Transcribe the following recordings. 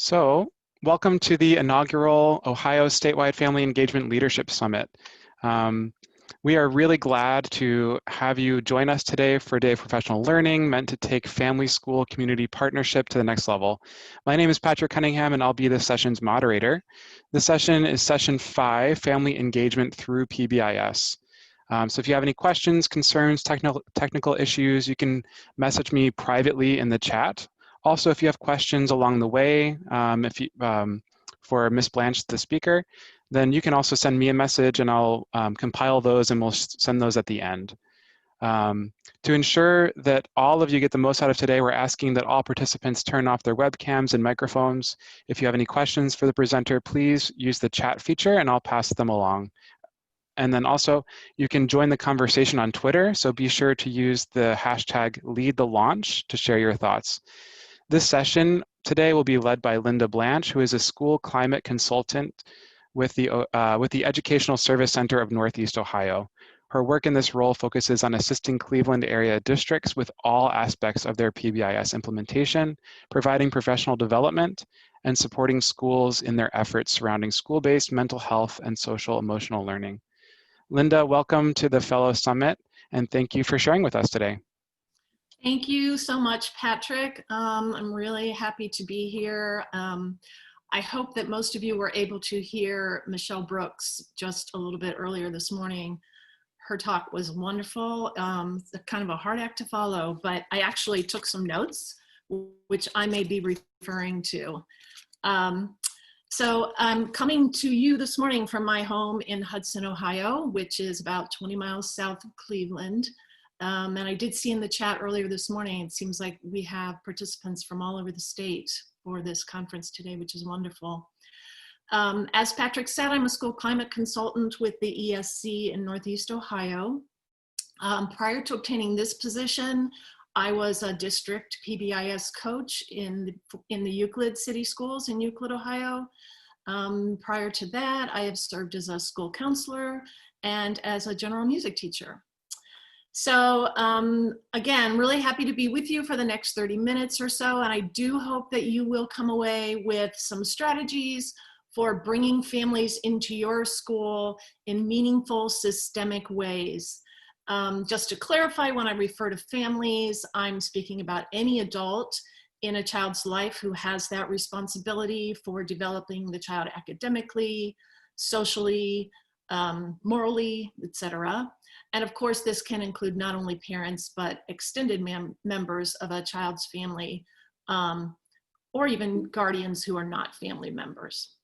So, welcome to the inaugural Ohio Statewide Family Engagement Leadership Summit. We are really glad to have you join us today for a day of professional learning meant to take family-school community partnership to the next level. My name is Patrick Cunningham and I'll be the session's moderator. The session is session 5, Family Engagement through PBIS. So if you have any questions, concerns, technical issues, you can message me privately in the chat. Also, if you have questions along the way, for Ms. Blanch, the speaker, then you can also send me a message and I'll compile those and we'll send those at the end. To ensure that all of you get the most out of today, we're asking that all participants turn off their webcams and microphones. If you have any questions for the presenter, please use the chat feature and I'll pass them along. And then also, you can join the conversation on Twitter, so be sure to use the hashtag #LeadTheLaunch to share your thoughts. This session today will be led by Linda Blanch, who is a school climate consultant with the Educational Service Center of Northeast Ohio. Her work in this role focuses on assisting Cleveland area districts with all aspects of their PBIS implementation, providing professional development, and supporting schools in their efforts surrounding school-based mental health and social emotional learning. Linda, welcome to the Fellow Summit, and thank you for sharing with us today. Thank you so much, Patrick. I'm really happy to be here. I hope that most of you were able to hear Michelle Brooks just a little bit earlier this morning. Her talk was wonderful. It's kind of a hard act to follow, but I actually took some notes, which I may be referring to. So I'm coming to you this morning from my home in Hudson, Ohio, which is about 20 miles south of Cleveland. And I did see in the chat earlier this morning, it seems like we have participants from all over the state for this conference today, which is wonderful. As Patrick said, I'm a school climate consultant with the ESC in Northeast Ohio. Prior to obtaining this position, I was a district PBIS coach in the Euclid City Schools in Euclid, Ohio. Prior to that, I have served as a school counselor and as a general music teacher. So again, really happy to be with you for the next 30 minutes or so, and I do hope that you will come away with some strategies for bringing families into your school in meaningful, systemic ways. Just to clarify, when I refer to families, I'm speaking about any adult in a child's life who has that responsibility for developing the child academically, socially, morally, etc. And of course, this can include not only parents, but extended members of a child's family, or even guardians who are not family members.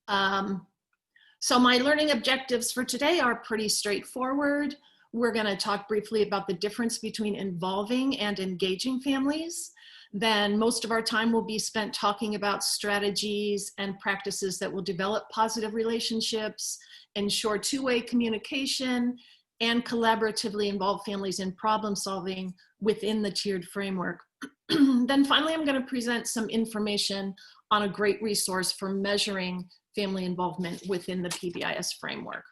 So my learning objectives for today are pretty straightforward. We're going to talk briefly about the difference between involving and engaging families. Then most of our time will be spent talking about strategies and practices that will develop positive relationships, ensure two-way communication, and collaboratively involve families in problem solving within the tiered framework. Then finally, I'm going to present some information on a great resource for measuring family involvement within the PBIS framework.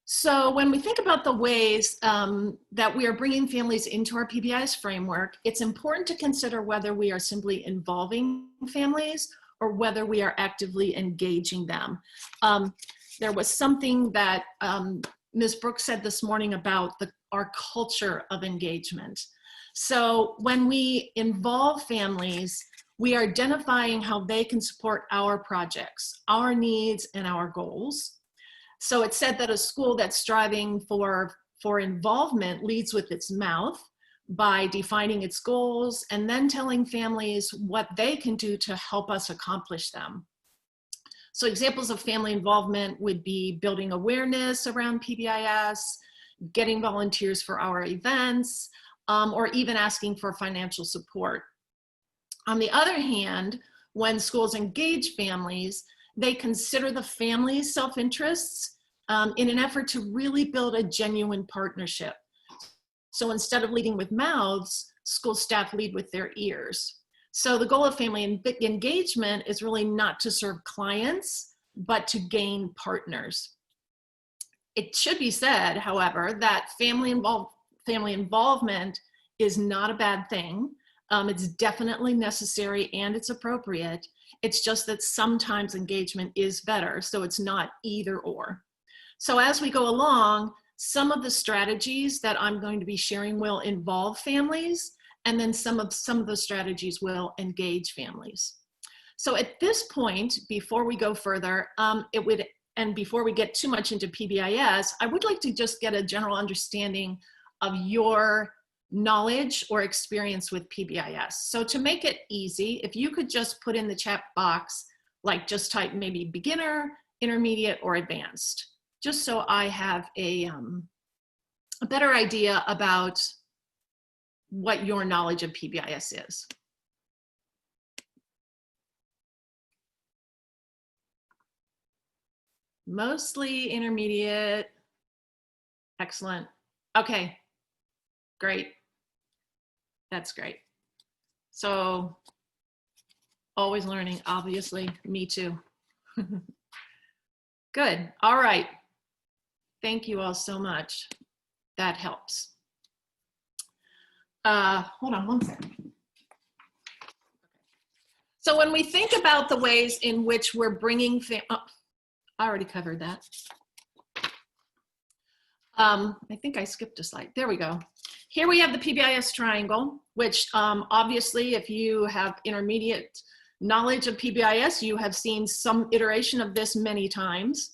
So when we think about the ways that we are bringing families into our PBIS framework, it's important to consider whether we are simply involving families or whether we are actively engaging them. There was something that Ms. Brooks said this morning about our culture of engagement. So when we involve families, we are identifying how they can support our projects, our needs, and our goals. So it's said that a school that's striving for involvement leads with its mouth by defining its goals and then telling families what they can do to help us accomplish them. So examples of family involvement would be building awareness around PBIS, getting volunteers for our events, or even asking for financial support. On the other hand, when schools engage families, they consider the family's self-interests in an effort to really build a genuine partnership. So instead of leading with mouths, school staff lead with their ears. So the goal of family engagement is really not to serve clients, but to gain partners. It should be said, however, that family involvement is not a bad thing. It's definitely necessary and it's appropriate. It's just that sometimes engagement is better, so it's not either or. So as we go along, some of the strategies that I'm going to be sharing will involve families, and then some of the strategies will engage families. So at this point, before we go further, and before we get too much into PBIS, I would like to just get a general understanding of your knowledge or experience with PBIS. So to make it easy, if you could just put in the chat box, like just type maybe beginner, intermediate, or advanced, just so I have a better idea about what your knowledge of PBIS is. Mostly intermediate. Excellent. Okay, great. That's great. So always learning, obviously, me too. Good, all right. Thank you all so much. That helps. Hold on one second. So when we think about the ways in which we're bringing, I already covered that. I think I skipped a slide. There we go. Here we have the PBIS Triangle, which obviously if you have intermediate knowledge of PBIS, you have seen some iteration of this many times.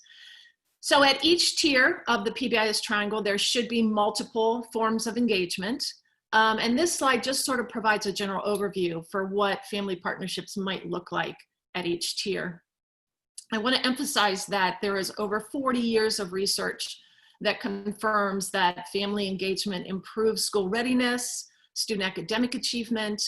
So at each tier of the PBIS Triangle, there should be multiple forms of engagement. And this slide just sort of provides a general overview for what family partnerships might look like at each tier. I want to emphasize that there is over 40 years of research that confirms that family engagement improves school readiness, student academic achievement,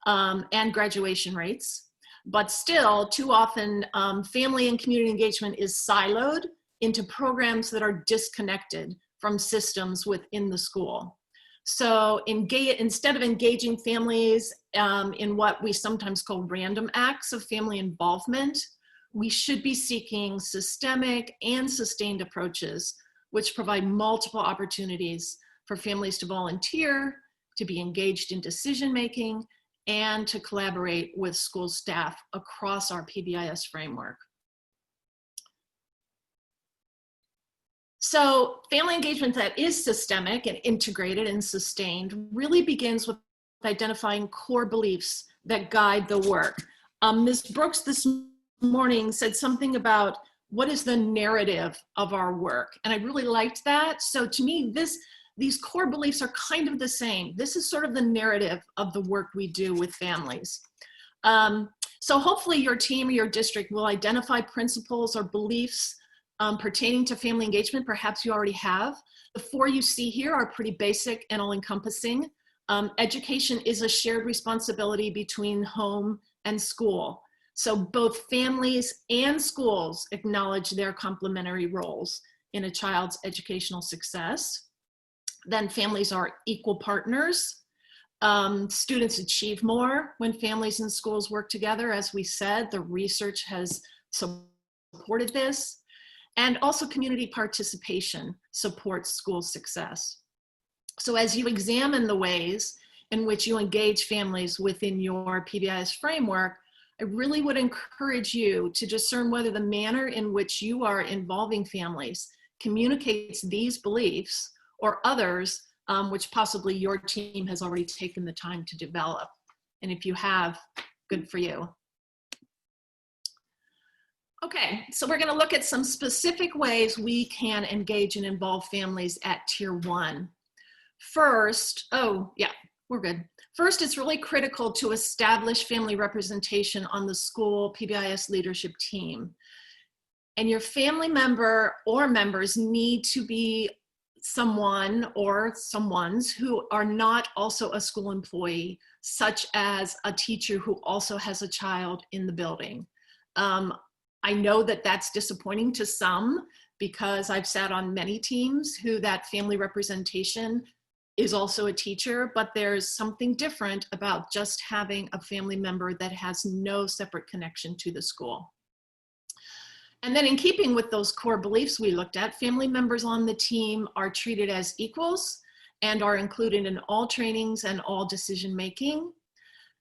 and graduation rates. But still, too often, family and community engagement is siloed into programs that are disconnected from systems within the school. So instead of engaging families in what we sometimes call random acts of family involvement, we should be seeking systemic and sustained approaches which provide multiple opportunities for families to volunteer, to be engaged in decision-making, and to collaborate with school staff across our PBIS framework. So family engagement that is systemic and integrated and sustained really begins with identifying core beliefs that guide the work. Ms. Brooks this morning said something about what is the narrative of our work, and I really liked that. So to me, these core beliefs are kind of the same. This is sort of the narrative of the work we do with families. So hopefully your team or your district will identify principles or beliefs pertaining to family engagement. Perhaps you already have. The 4 you see here are pretty basic and all-encompassing. Education is a shared responsibility between home and school. So both families and schools acknowledge their complementary roles in a child's educational success. Then families are equal partners. Students achieve more when families and schools work together. As we said, the research has supported this. And also community participation supports school success. So as you examine the ways in which you engage families within your PBIS framework, I really would encourage you to discern whether the manner in which you are involving families communicates these beliefs or others which possibly your team has already taken the time to develop. And if you have, good for you. Okay, so we're going to look at some specific ways we can engage and involve families at Tier 1. First, oh yeah, we're good. First, it's really critical to establish family representation on the school PBIS leadership team. And your family member or members need to be someone or someones who are not also a school employee, such as a teacher who also has a child in the building. I know that that's disappointing to some because I've sat on many teams who that family representation is also a teacher, but there's something different about just having a family member that has no separate connection to the school. And then in keeping with those core beliefs we looked at, family members on the team are treated as equals and are included in all trainings and all decision making.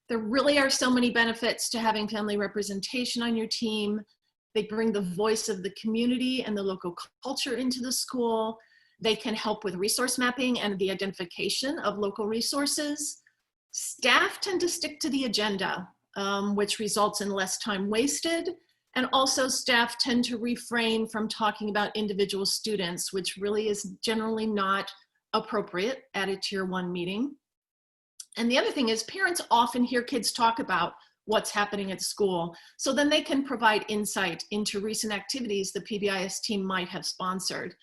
There really are so many benefits to having family representation on your team. They bring the voice of the community and the local culture into the school. They can help with resource mapping and the identification of local resources. Staff tend to stick to the agenda, which results in less time wasted. And also staff tend to refrain from talking about individual students, which really is generally not appropriate at a Tier 1 meeting. And the other thing is parents often hear kids talk about what's happening at school, so then they can provide insight into recent activities the PBIS team might have sponsored.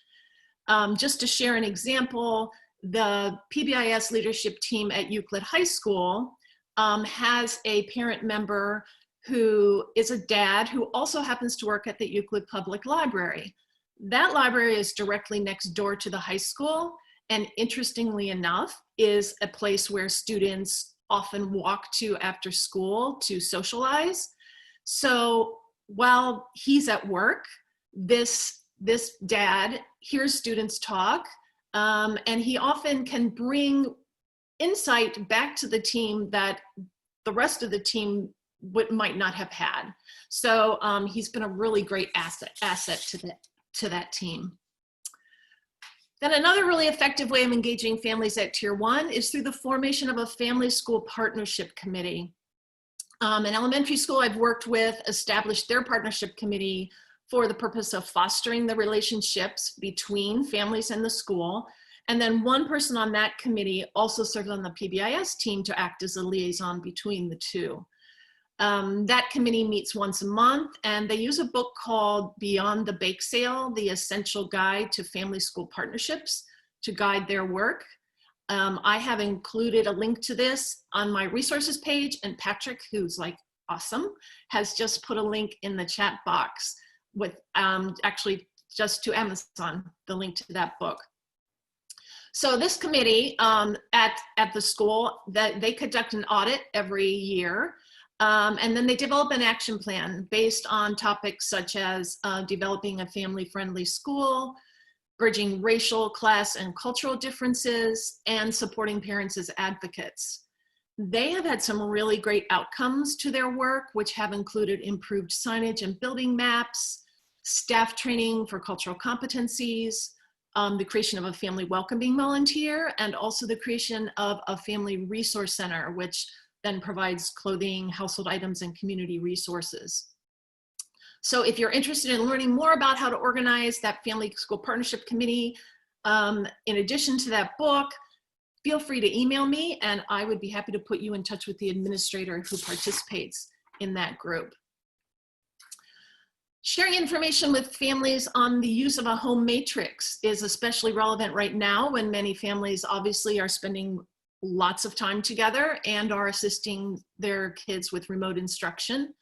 Just to share an example, the PBIS leadership team at Euclid High School has a parent member who is a dad who also happens to work at the Euclid Public Library. That library is directly next door to the high school, and interestingly enough, is a place where students often walk to after school to socialize. So while he's at work, this dad hears students talk, and he often can bring insight back to the team that the rest of the team might not have had. So he's been a really great asset to that team. Then another really effective way of engaging families at Tier 1 is through the formation of a family school partnership committee. An elementary school I've worked with established their partnership committee for the purpose of fostering the relationships between families and the school. And then one person on that committee also serves on the PBIS team to act as a liaison between the two. That committee meets once a month, and they use a book called Beyond the Bake Sale, The Essential Guide to Family School Partnerships to guide their work. I have included a link to this on my resources page, and Patrick, who's like awesome, has just put a link in the chat box with actually just to Amazon, the link to that book. So this committee at the school, they conduct an audit every year. And then they develop an action plan based on topics such as developing a family-friendly school, bridging racial, class, and cultural differences, and supporting parents as advocates. They have had some really great outcomes to their work, which have included improved signage and building maps, staff training for cultural competencies, the creation of a family welcoming volunteer, and also the creation of a family resource center, which then provides clothing, household items, and community resources. So if you're interested in learning more about how to organize that family school partnership committee, in addition to that book, feel free to email me, and I would be happy to put you in touch with the administrator who participates in that group. Sharing information with families on the use of a home matrix is especially relevant right now when many families obviously are spending lots of time together and are assisting their kids with remote instruction.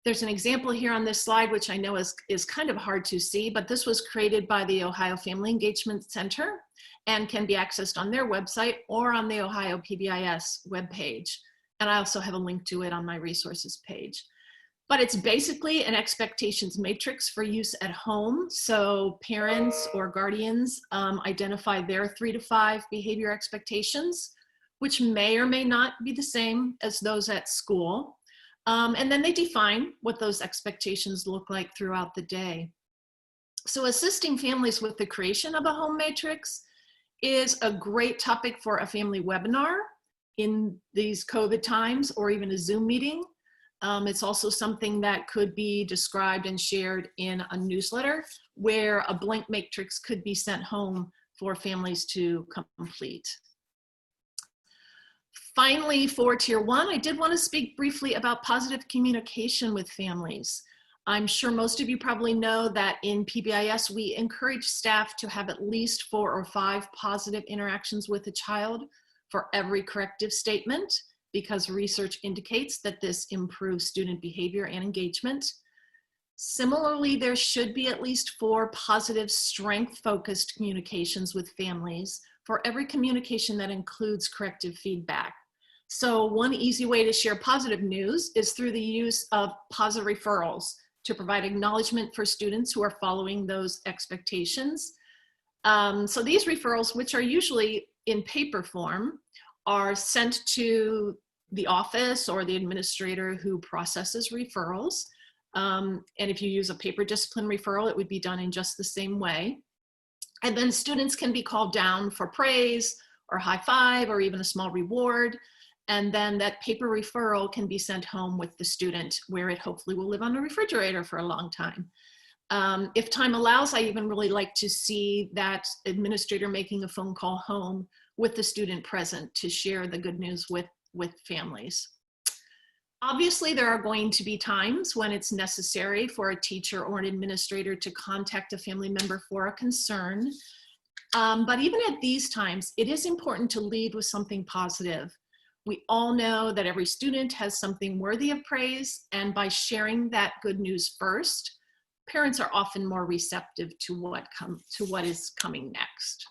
There's an example here on this slide, which I know is kind of hard to see, but this was created by the Ohio Family Engagement Center and can be accessed on their website or on the Ohio PBIS webpage. And I also have a link to it on my resources page. But it's basically an expectations matrix for use at home. So parents or guardians identify their 3 to 5 behavior expectations, which may or may not be the same as those at school. And then they define what those expectations look like throughout the day. So assisting families with the creation of a home matrix is a great topic for a family webinar in these COVID times, or even a Zoom meeting. It's also something that could be described and shared in a newsletter where a blank matrix could be sent home for families to complete. Finally, for Tier 1, I did want to speak briefly about positive communication with families. I'm sure most of you probably know that in PBIS, we encourage staff to have at least 4 or 5 positive interactions with a child for every corrective statement, because research indicates that this improves student behavior and engagement. Similarly, there should be at least 4 positive strength-focused communications with families for every communication that includes corrective feedback. So one easy way to share positive news is through the use of positive referrals to provide acknowledgement for students who are following those expectations. So these referrals, which are usually in paper form, are sent to the office or the administrator who processes referrals. And if you use a paper discipline referral, it would be done in just the same way. And then students can be called down for praise or high five or even a small reward. And then that paper referral can be sent home with the student, where it hopefully will live on the refrigerator for a long time. If time allows, I even really like to see that administrator making a phone call home with the student present to share the good news with families. Obviously, there are going to be times when it's necessary for a teacher or an administrator to contact a family member for a concern. But even at these times, it is important to lead with something positive. We all know that every student has something worthy of praise, and by sharing that good news first, parents are often more receptive to what is coming next.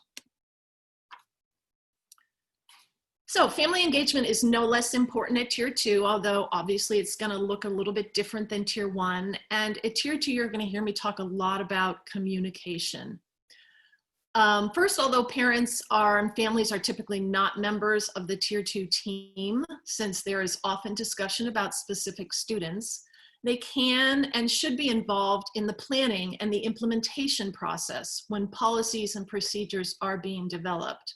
So family engagement is no less important at Tier 2, although obviously it's going to look a little bit different than Tier 1. And at Tier 2, you're going to hear me talk a lot about communication. First, although parents and families are typically not members of the Tier 2 team, since there is often discussion about specific students, they can and should be involved in the planning and the implementation process when policies and procedures are being developed.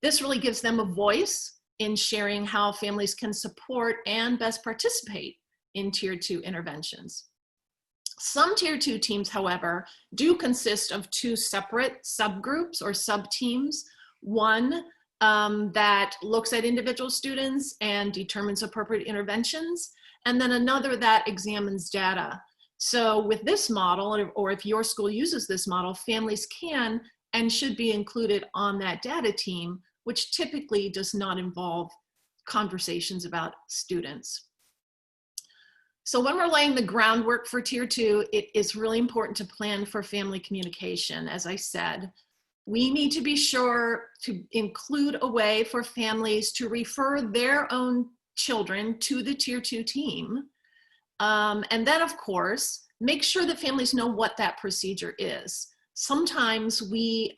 This really gives them a voice in sharing how families can support and best participate in Tier 2 interventions. Some Tier 2 teams, however, do consist of two separate subgroups or sub-teams. One that looks at individual students and determines appropriate interventions, and then another that examines data. So with this model, or if your school uses this model, families can and should be included on that data team, which typically does not involve conversations about students. So when we're laying the groundwork for Tier 2, it is really important to plan for family communication. As I said, we need to be sure to include a way for families to refer their own children to the Tier 2 team. And then, of course, make sure that families know what that procedure is. Sometimes we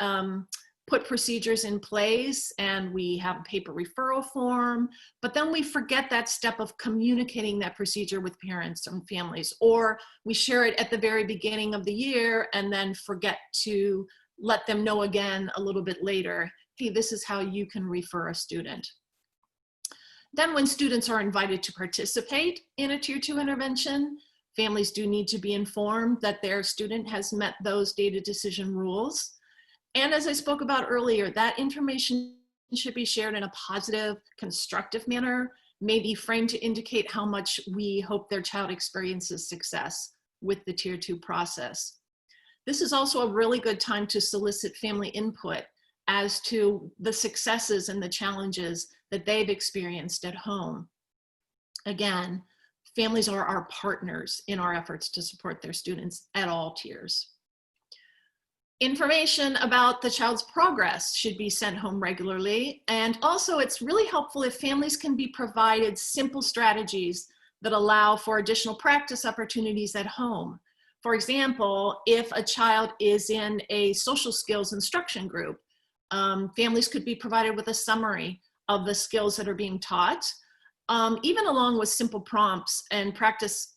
put procedures in place and we have a paper referral form, but then we forget that step of communicating that procedure with parents and families, or we share it at the very beginning of the year and then forget to let them know again a little bit later, hey, this is how you can refer a student. Then when students are invited to participate in a Tier 2 intervention, families do need to be informed that their student has met those data decision rules. And as I spoke about earlier, that information should be shared in a positive, constructive manner, maybe framed to indicate how much we hope their child experiences success with the Tier 2 process. This is also a really good time to solicit family input as to the successes and the challenges that they've experienced at home. Again, families are our partners in our efforts to support their students at all tiers. Information about the child's progress should be sent home regularly. And also it's really helpful if families can be provided simple strategies that allow for additional practice opportunities at home. For example, if a child is in a social skills instruction group, families could be provided with a summary of the skills that are being taught, even along with simple prompts and practice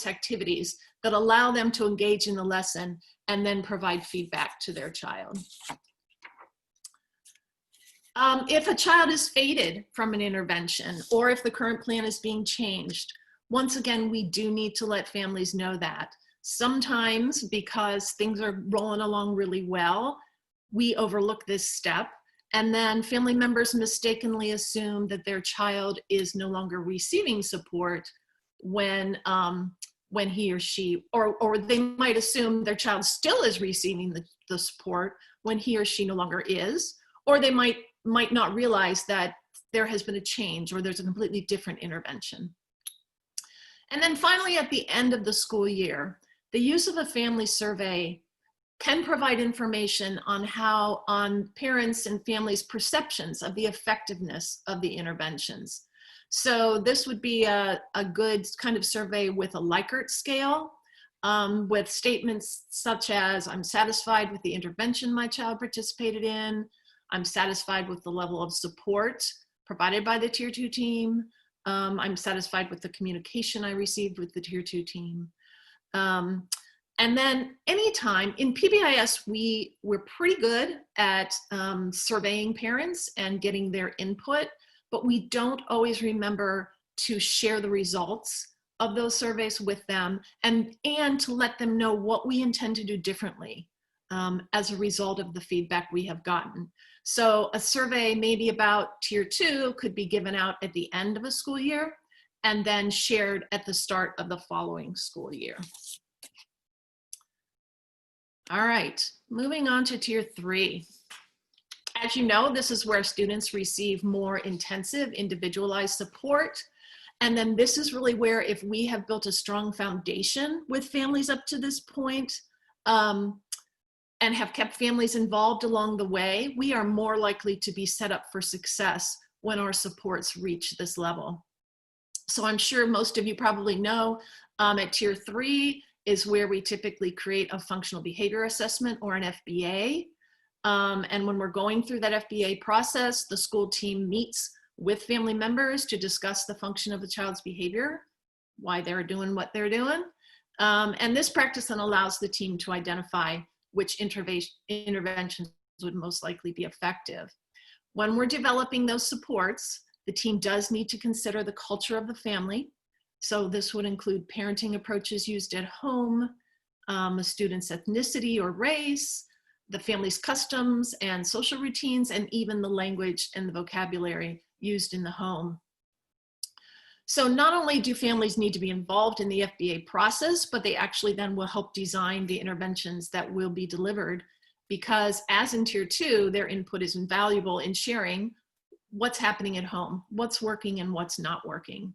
activities that allow them to engage in the lesson and then provide feedback to their child. If a child is faded from an intervention, or if the current plan is being changed, once again, we do need to let families know that. Sometimes, because things are rolling along really well, we overlook this step, and then family members mistakenly assume that their child is no longer receiving support when he or she, or they might assume their child still is receiving the support when he or she no longer is, or they might not realize that there has been a change or there's a completely different intervention. And then finally, at the end of the school year, the use of a family survey can provide information on parents and families' perceptions of the effectiveness of the interventions. So this would be a good kind of survey with a Likert scale, with statements such as, I'm satisfied with the intervention my child participated in, I'm satisfied with the level of support provided by the Tier 2 team. I'm satisfied with the communication I received with the Tier 2 team. And then anytime, in PBIS, we're pretty good at surveying parents and getting their input, but we don't always remember to share the results of those surveys with them and to let them know what we intend to do differently as a result of the feedback we have gotten. So a survey maybe about Tier 2 could be given out at the end of a school year and then shared at the start of the following school year. All right, moving on to Tier 3. As you know, this is where students receive more intensive individualized support. And then this is really where, if we have built a strong foundation with families up to this point, and have kept families involved along the way, we are more likely to be set up for success when our supports reach this level. So I'm sure most of you probably know at Tier 3 is where we typically create a functional behavior assessment, or an FBA. And when we're going through that FBA process, the school team meets with family members to discuss the function of the child's behavior, why they're doing what they're doing. And this practice then allows the team to identify which interventions would most likely be effective. When we're developing those supports, the team does need to consider the culture of the family. So this would include parenting approaches used at home, a student's ethnicity or race, the family's customs and social routines, and even the language and the vocabulary used in the home. So not only do families need to be involved in the FBA process, but they actually then will help design the interventions that will be delivered, because as in Tier 2, their input is invaluable in sharing what's happening at home, what's working and what's not working.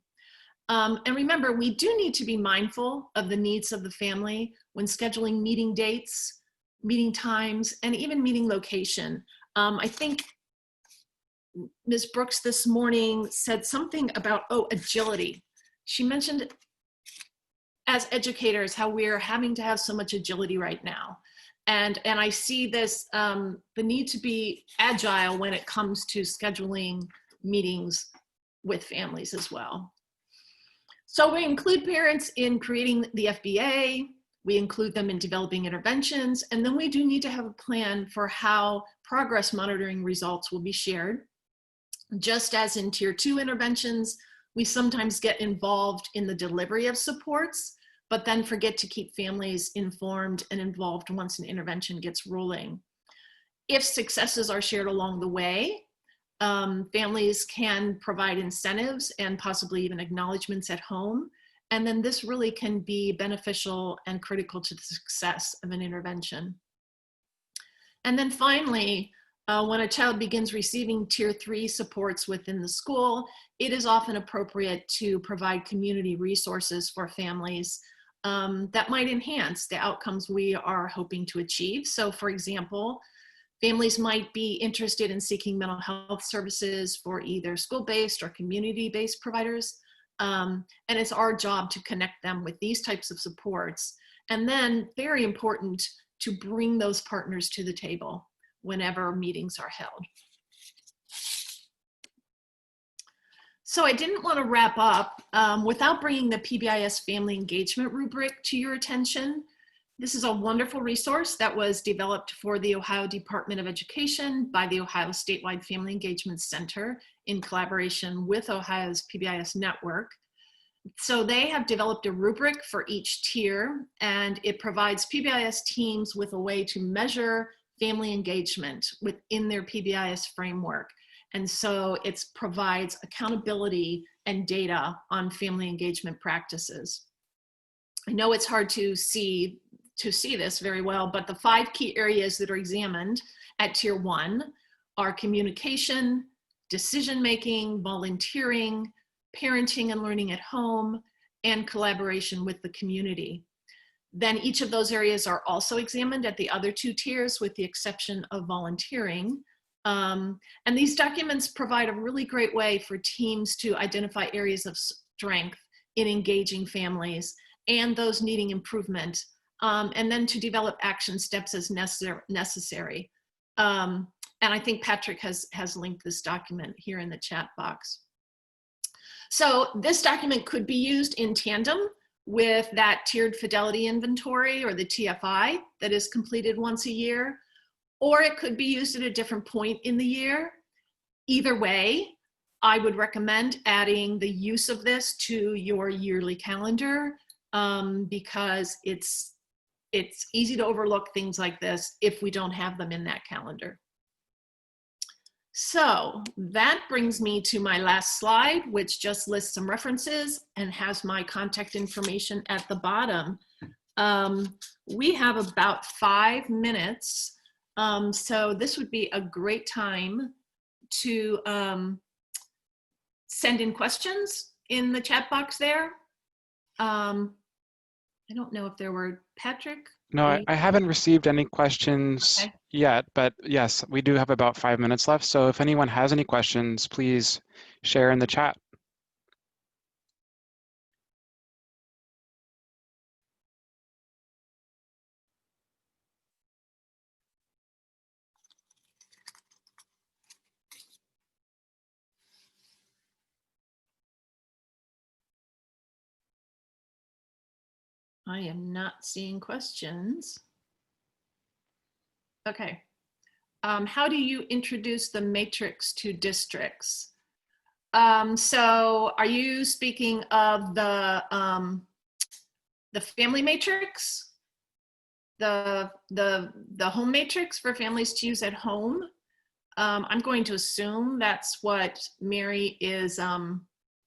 And remember, we do need to be mindful of the needs of the family when scheduling meeting dates, meeting times, and even meeting location. I think Ms. Brooks this morning said something about, agility. She mentioned as educators how we're having to have so much agility right now. And I see this, the need to be agile when it comes to scheduling meetings with families as well. So we include parents in creating the FBA, we include them in developing interventions, and then we do need to have a plan for how progress monitoring results will be shared. Just as in Tier 2 interventions, we sometimes get involved in the delivery of supports, but then forget to keep families informed and involved once an intervention gets rolling. If successes are shared along the way, families can provide incentives and possibly even acknowledgements at home. And then this really can be beneficial and critical to the success of an intervention. And then finally, when a child begins receiving Tier 3 supports within the school, it is often appropriate to provide community resources for families that might enhance the outcomes we are hoping to achieve. So for example, families might be interested in seeking mental health services for either school-based or community-based providers. And it's our job to connect them with these types of supports. And then, very important, to bring those partners to the table whenever meetings are held. So I didn't want to wrap up without bringing the PBIS Family Engagement Rubric to your attention. This is a wonderful resource that was developed for the Ohio Department of Education by the Ohio Statewide Family Engagement Center in collaboration with Ohio's PBIS network. So they have developed a rubric for each tier, and it provides PBIS teams with a way to measure family engagement within their PBIS framework. And so it provides accountability and data on family engagement practices. I know it's hard to see this very well, but the 5 key areas that are examined at Tier 1 are communication, decision-making, volunteering, parenting and learning at home, and collaboration with the community. Then each of those areas are also examined at the other 2 tiers, with the exception of volunteering. And these documents provide a really great way for teams to identify areas of strength in engaging families and those needing improvement, and then to develop action steps as necessary. And I think Patrick has linked this document here in the chat box. So this document could be used in tandem with that tiered fidelity inventory, or the TFI, that is completed once a year, or it could be used at a different point in the year. Either way, I would recommend adding the use of this to your yearly calendar, because it's easy to overlook things like this if we don't have them in that calendar. So that brings me to my last slide, which just lists some references and has my contact information at the bottom. We have about 5 minutes, so this would be a great time to send in questions in the chat box there. I don't know if there were, Patrick? No, I haven't received any questions yet, but yes, we do have about 5 minutes left. So if anyone has any questions, please share in the chat. I am not seeing questions. Okay. How do you introduce the matrix to districts? So are you speaking of the family matrix, the home matrix for families to use at home? I'm going to assume that's what Mary is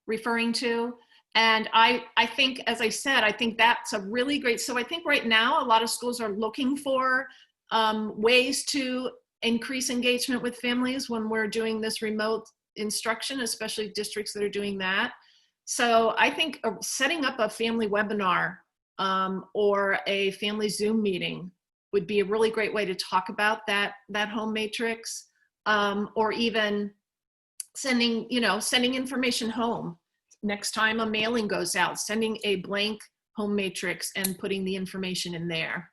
referring to. And I think, as I said, I think that's a really great, so I think right now a lot of schools are looking for ways to increase engagement with families when we're doing this remote instruction, especially districts that are doing that. So I think setting up a family webinar or a family Zoom meeting would be a really great way to talk about that home matrix, or even sending information home. Next time a mailing goes out, sending a blank home matrix and putting the information in there.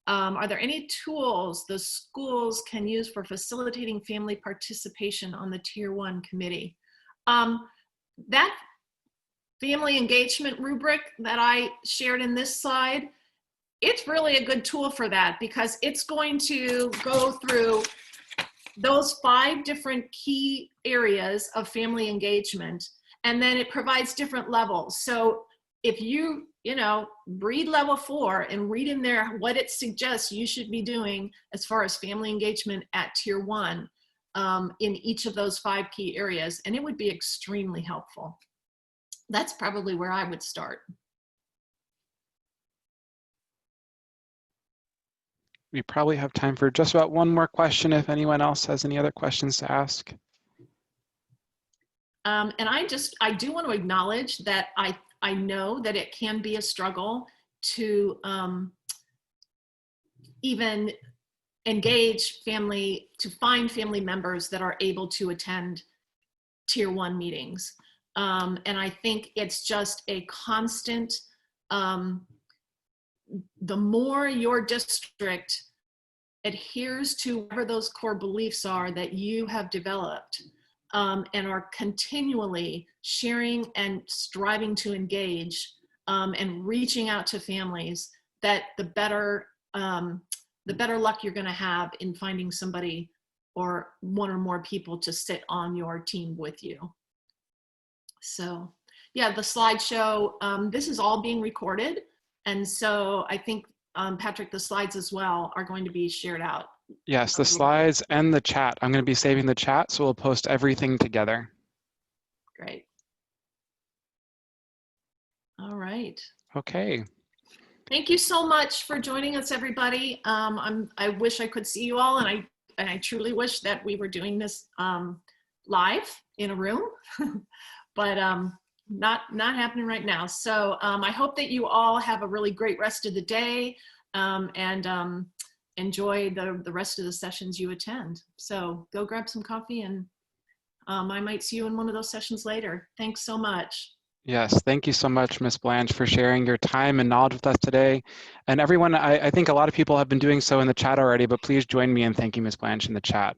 Are there any tools the schools can use for facilitating family participation on the Tier 1 committee? That family engagement rubric that I shared in this slide, it's really a good tool for that, because it's going to go through those 5 different key areas of family engagement, and then it provides different levels. So if you read level 4 and read in there what it suggests you should be doing as far as family engagement at Tier 1 in each of those 5 key areas, and it would be extremely helpful. That's probably where I would start. We probably have time for just about one more question if anyone else has any other questions to ask. And I do want to acknowledge that I know that it can be a struggle to even engage family, to find family members that are able to attend Tier 1 meetings. And I think it's just a constant, the more your district adheres to whatever those core beliefs are that you have developed, and are continually sharing and striving to engage and reaching out to families, that the better luck you're going to have in finding somebody or one or more people to sit on your team with you. So yeah, the slideshow, this is all being recorded. And so I think, Patrick, the slides as well are going to be shared out. Yes, the slides and the chat. I'm going to be saving the chat, so we'll post everything together. Great. All right. Okay. Thank you so much for joining us, everybody. I wish I could see you all, and I truly wish that we were doing this live in a room, but not happening right now. So I hope that you all have a really great rest of the day, and enjoy the rest of the sessions you attend. So go grab some coffee, and I might see you in one of those sessions later. Thanks so much. Yes, thank you so much, Ms. Blanch, for sharing your time and knowledge with us today. And everyone, I think a lot of people have been doing so in the chat already, but please join me in thanking Ms. Blanch in the chat.